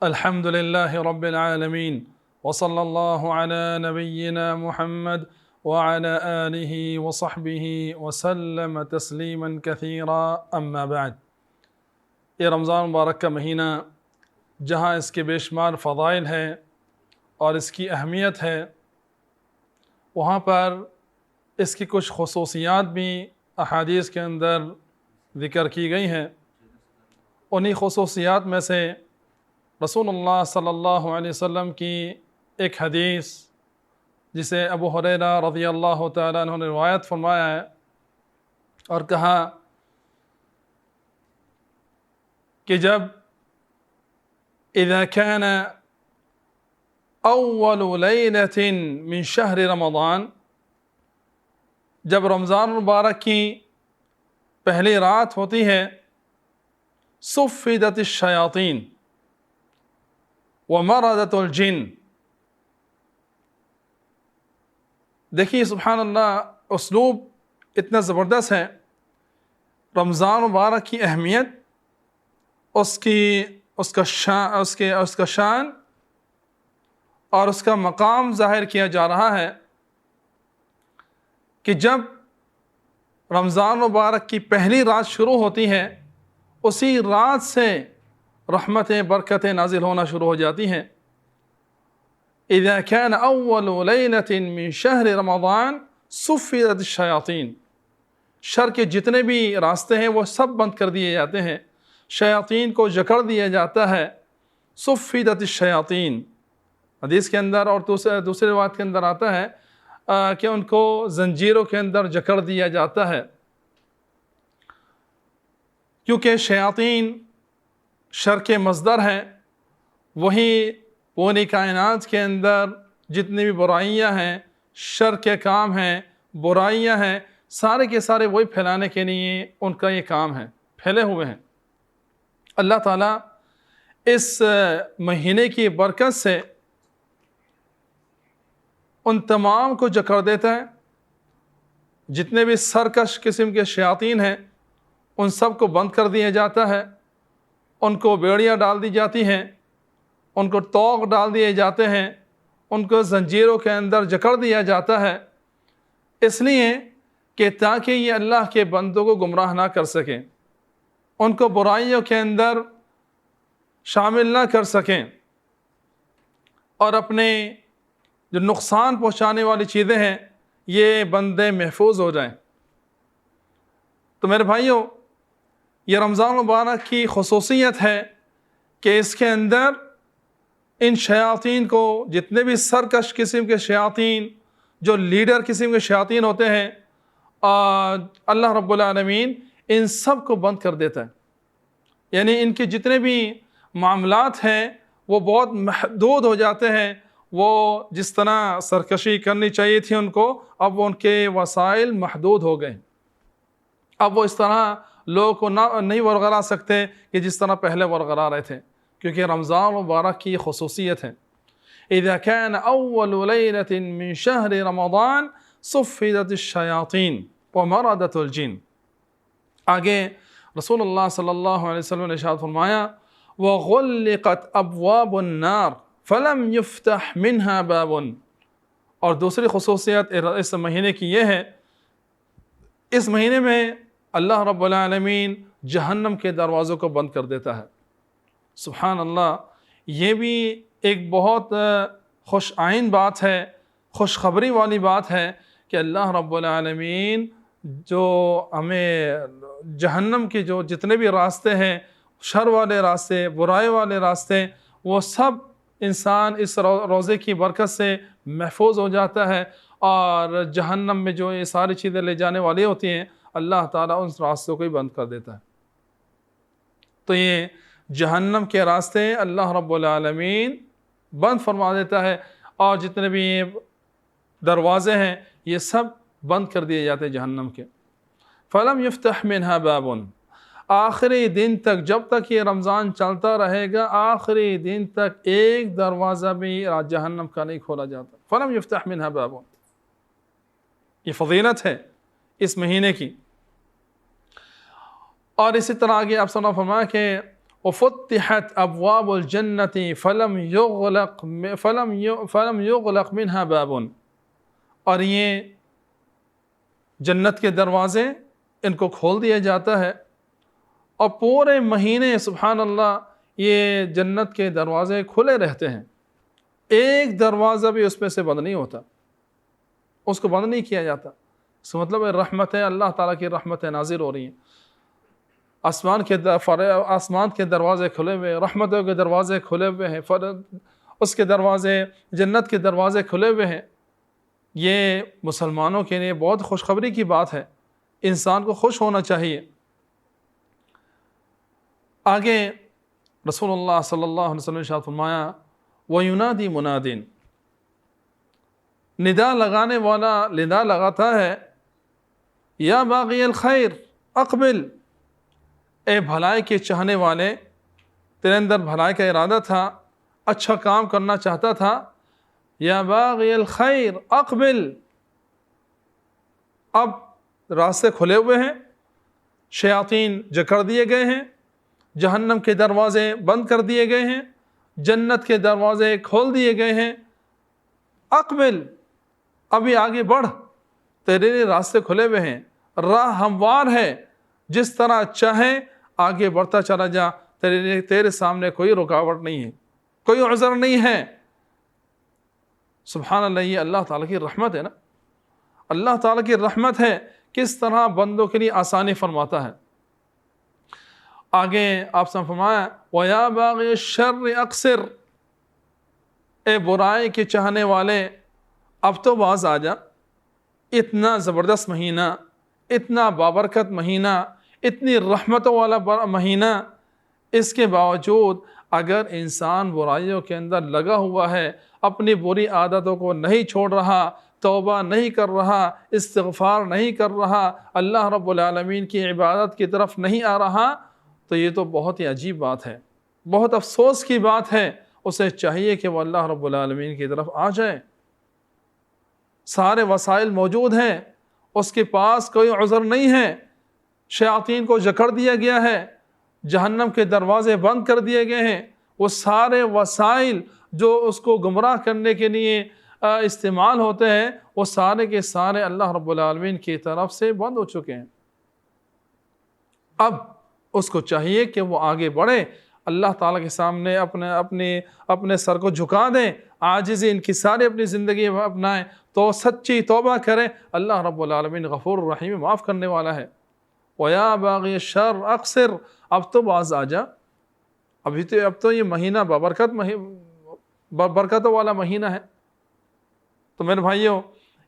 الحمد لله رب العالمين وصلى الله على نبينا محمد وعلى آله وصحبه وسلم تسلیما كثيرا اما بعد۔ یہ رمضان مبارک کا مہینہ جہاں اس کے بے شمار فضائل ہیں اور اس کی اہمیت ہے، وہاں پر اس کی کچھ خصوصیات بھی احادیث کے اندر ذکر کی گئی ہیں۔ انہی خصوصیات میں سے رسول اللہ صلی اللہ علیہ وسلم کی ایک حدیث جسے ابو ہریرہ رضی اللہ تعالیٰ عنہ نے روایت فرمایا ہے اور کہا کہ جب اذا كان اول لیلة من شہر رمضان، جب رمضان مبارک کی پہلی رات ہوتی ہے، صفدت الشیاطین ومردت الجن۔ دیکھیے سبحان اللہ، اسلوب اتنا زبردست ہے۔ رمضان مبارک کی اہمیت، اس کا شان اور اس کا مقام ظاہر کیا جا رہا ہے کہ جب رمضان مبارک کی پہلی رات شروع ہوتی ہے، اسی رات سے رحمتیں برکتیں نازل ہونا شروع ہو جاتی ہیں۔ اذا كان اول لیلۃ من شہر رمضان صفدت الشیاطین، شر کے جتنے بھی راستے ہیں وہ سب بند کر دیے جاتے ہیں، شیاطین کو جکڑ دیا جاتا ہے۔ صفدت الشیاطین، حدیث کے اندر اور دوسرے روایت کے اندر آتا ہے کہ ان کو زنجیروں کے اندر جکڑ دیا جاتا ہے، کیونکہ شیاطین شر کے مصدر ہیں۔ وہی پوری کائنات کے اندر جتنی بھی برائیاں ہیں، شر کے کام ہیں، برائیاں ہیں، سارے کے سارے وہی پھیلانے کے لیے ان کا یہ کام ہے، پھیلے ہوئے ہیں۔ اللہ تعالیٰ اس مہینے کی برکت سے ان تمام کو جکڑ دیتا ہے۔ جتنے بھی سرکش قسم کے شیاطین ہیں ان سب کو بند کر دیا جاتا ہے، ان کو بیڑیاں ڈال دی جاتی ہیں، ان کو طوق ڈال دیے جاتے ہیں، ان کو زنجیروں کے اندر جکڑ دیا جاتا ہے، اس لیے کہ تاکہ یہ اللہ کے بندوں کو گمراہ نہ کر سکیں، ان کو برائیوں کے اندر شامل نہ کر سکیں اور اپنے جو نقصان پہنچانے والی چیزیں ہیں یہ بندے محفوظ ہو جائیں۔ تو میرے بھائیوں، یہ رمضان مبارک کی خصوصیت ہے کہ اس کے اندر ان شیاطین کو، جتنے بھی سرکش قسم کے شیاطین، جو لیڈر قسم کے شیاطین ہوتے ہیں، اللہ رب العالمین ان سب کو بند کر دیتا ہے۔ یعنی ان کے جتنے بھی معاملات ہیں وہ بہت محدود ہو جاتے ہیں۔ وہ جس طرح سرکشی کرنی چاہیے تھی ان کو، اب وہ ان کے وسائل محدود ہو گئے۔ اب وہ اس طرح لوگوں کو نہیں ورغلا سکتے کہ جس طرح پہلے ورغلا رہے تھے، کیونکہ رمضان مبارک کی خصوصیت ہے۔ اذا كان اول لیلۃ من شہر رمضان صفدت الشیاطین ومردت الجن۔ آگے رسول اللہ صلی اللہ علیہ وسلم نے ارشاد فرمایا وغلقت ابواب النار فلم يفتح منها باب۔ اور دوسری خصوصیت اس مہینے کی یہ ہے، اس مہینے میں اللہ رب العالمین جہنم کے دروازوں کو بند کر دیتا ہے۔ سبحان اللہ، یہ بھی ایک بہت خوش آئین بات ہے، خوشخبری والی بات ہے کہ اللہ رب العالمین جو ہمیں جہنم کے جو جتنے بھی راستے ہیں، شر والے راستے، برائی والے راستے، وہ سب انسان اس روزے کی برکت سے محفوظ ہو جاتا ہے، اور جہنم میں جو یہ ساری چیزیں لے جانے والی ہوتی ہیں اللہ تعالیٰ ان راستوں کو ہی بند کر دیتا ہے۔ تو یہ جہنم کے راستے اللہ رب العالمین بند فرما دیتا ہے، اور جتنے بھی دروازے ہیں یہ سب بند کر دیے جاتے ہیں جہنم کے۔ فلم یفتح منها باب، آخری دن تک، جب تک یہ رمضان چلتا رہے گا، آخری دن تک ایک دروازہ بھی جہنم کا نہیں کھولا جاتا۔ فلم یفتح منها باب، یہ فضیلت ہے اس مہینے کی۔ اور اسی طرح آگے آپ صلی اللہ علیہ وسلم فرمایا کہ وفتحت ابواب الجنت فلم يغلق منها باب، اور یہ جنت کے دروازے ان کو کھول دیا جاتا ہے، اور پورے مہینے سبحان اللہ یہ جنت کے دروازے کھلے رہتے ہیں، ایک دروازہ بھی اس میں سے بند نہیں ہوتا، اس کو بند نہیں کیا جاتا۔ اس کا مطلب ہے رحمت ہے، اللہ تعالیٰ کی رحمتیں نازل ہو رہی ہیں، آسمان کے دروازے کھلے ہوئے، رحمتوں کے دروازے کھلے ہوئے ہیں، اس کے دروازے، جنت کے دروازے کھلے ہوئے ہیں۔ یہ مسلمانوں کے لیے بہت خوشخبری کی بات ہے، انسان کو خوش ہونا چاہیے۔ آگے رسول اللہ صلی اللہ علیہ وسلم نے ارشاد فرمایا وَيُنَادِي مُنَادٍ، ندا لگانے والا ندا لگاتا ہے، یا باغی الخیر اقبل، اے بھلائی کے چاہنے والے، تیرے اندر بھلائی کا ارادہ تھا، اچھا کام کرنا چاہتا تھا، یا باغی الخیر اقبل، اب راستے کھلے ہوئے ہیں، شیاطین جکڑ دیے گئے ہیں، جہنم کے دروازے بند کر دیے گئے ہیں، جنت کے دروازے کھول دیے گئے ہیں، اقبل، ابھی آگے بڑھ، تیرے لیے راستے کھلے ہوئے ہیں، راہ ہموار ہے، جس طرح چاہے آگے بڑھتا چلا جا، تیرے سامنے کوئی رکاوٹ نہیں ہے، کوئی عذر نہیں ہے۔ سبحان اللہ، یہ اللہ تعالیٰ کی رحمت ہے نا، اللہ تعالیٰ کی رحمت ہے، کس طرح بندوں کے لیے آسانی فرماتا ہے۔ آگے آپ سے فرمایا وَيَا بَاغِيَ الشَّرِّ اقصر، اے برائی کے چاہنے والے اب تو باز آ جا، اتنا زبردست مہینہ، اتنا بابرکت مہینہ، اتنی رحمتوں والا مہینہ، اس کے باوجود اگر انسان برائیوں کے اندر لگا ہوا ہے، اپنی بری عادتوں کو نہیں چھوڑ رہا، توبہ نہیں کر رہا، استغفار نہیں کر رہا، اللہ رب العالمین کی عبادت کی طرف نہیں آ رہا، تو یہ تو بہت ہی عجیب بات ہے، بہت افسوس کی بات ہے۔ اسے چاہیے کہ وہ اللہ رب العالمین کی طرف آ جائے، سارے وسائل موجود ہیں، اس کے پاس کوئی عذر نہیں ہے، شیاطین کو جکڑ دیا گیا ہے، جہنم کے دروازے بند کر دیے گئے ہیں، وہ سارے وسائل جو اس کو گمراہ کرنے کے لیے استعمال ہوتے ہیں، وہ سارے کے سارے اللہ رب العالمین کی طرف سے بند ہو چکے ہیں۔ اب اس کو چاہیے کہ وہ آگے بڑھے، اللہ تعالیٰ کے سامنے اپنے سر کو جھکا دیں، عاجزی انکساری اپنی زندگی میں اپنائیں، تو سچی توبہ کریں، اللہ رب العالمین غفور الرحیم معاف کرنے والا ہے۔ وَيَا بَاغِيَ الشَّرِّ اقصر، اب تو باز آ جا، اب تو یہ مہینہ برکتوں والا مہینہ ہے۔ تو میرے بھائیوں،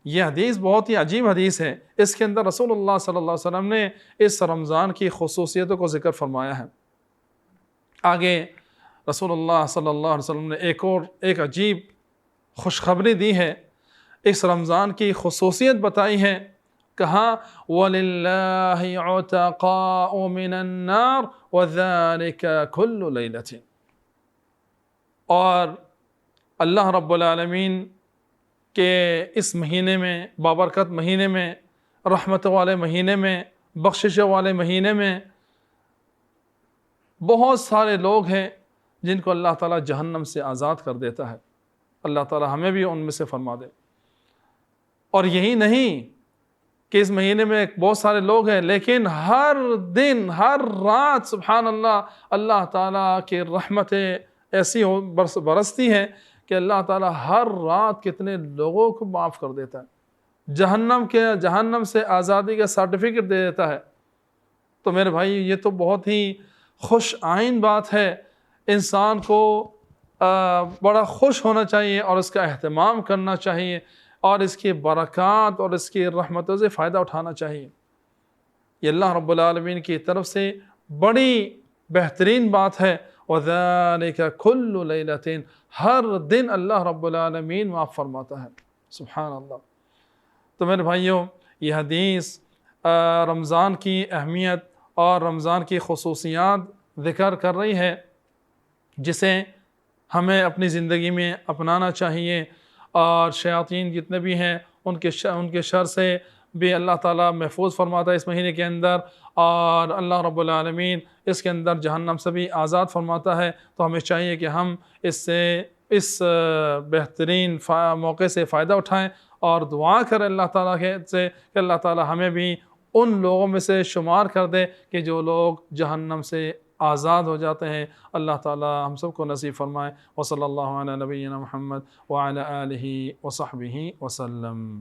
یہ حدیث بہت ہی عجیب حدیث ہے، اس کے اندر رسول اللہ صلی اللہ علیہ وسلم نے اس رمضان کی خصوصیتوں کو ذکر فرمایا ہے۔ آگے رسول اللہ صلی اللہ علیہ وسلم نے ایک عجیب خوشخبری دی ہے، اس رمضان کی خصوصیت بتائی ہے، کہا وَلِلَّهِ عُتَقَاءُ مِنَ النَّارِ وَذَلِكَ كُلُّ لَيْلَةٍ، اور اللہ رب العالمین کے اس مہینے میں، بابرکت مہینے میں، رحمت والے مہینے میں، بخشش والے مہینے میں بہت سارے لوگ ہیں جن کو اللہ تعالیٰ جہنم سے آزاد کر دیتا ہے، اللہ تعالیٰ ہمیں بھی ان میں سے فرما دے۔ اور یہی نہیں کہ اس مہینے میں بہت سارے لوگ ہیں، لیکن ہر دن، ہر رات سبحان اللہ، اللہ تعالیٰ کی رحمتیں ایسی برستی ہیں کہ اللہ تعالیٰ ہر رات کتنے لوگوں کو معاف کر دیتا ہے، جہنم سے آزادی کا سرٹیفکیٹ دے دیتا ہے۔ تو میرے بھائی، یہ تو بہت ہی خوش آئین بات ہے، انسان کو بڑا خوش ہونا چاہیے اور اس کا اہتمام کرنا چاہیے، اور اس کی برکات اور اس کی رحمتوں سے فائدہ اٹھانا چاہیے۔ یہ اللہ رب العالمین کی طرف سے بڑی بہترین بات ہے، وَذَلِكَ كُلُّ لَيْلَةٍ، ہر دن اللہ رب العالمین معاف فرماتا ہے، سبحان اللہ۔ تو میرے بھائیوں، یہ حدیث رمضان کی اہمیت اور رمضان کی خصوصیات ذکر کر رہی ہے، جسے ہمیں اپنی زندگی میں اپنانا چاہیے، اور شیاطین جتنے بھی ہیں ان کے شر سے بھی اللہ تعالیٰ محفوظ فرماتا ہے اس مہینے کے اندر، اور اللہ رب العالمین اس کے اندر جہنم سے بھی آزاد فرماتا ہے۔ تو ہمیں چاہیے کہ ہم اس بہترین موقع سے فائدہ اٹھائیں اور دعا کریں اللہ تعالیٰ سے کہ اللہ تعالیٰ ہمیں بھی ان لوگوں میں سے شمار کر دے کہ جو لوگ جہنم سے آزاد ہو جاتے ہیں۔ اللہ تعالیٰ ہم سب کو نصیب فرمائے۔ وصلی اللہ علی نبینا محمد وعلی آلہ وصحبہ وسلم۔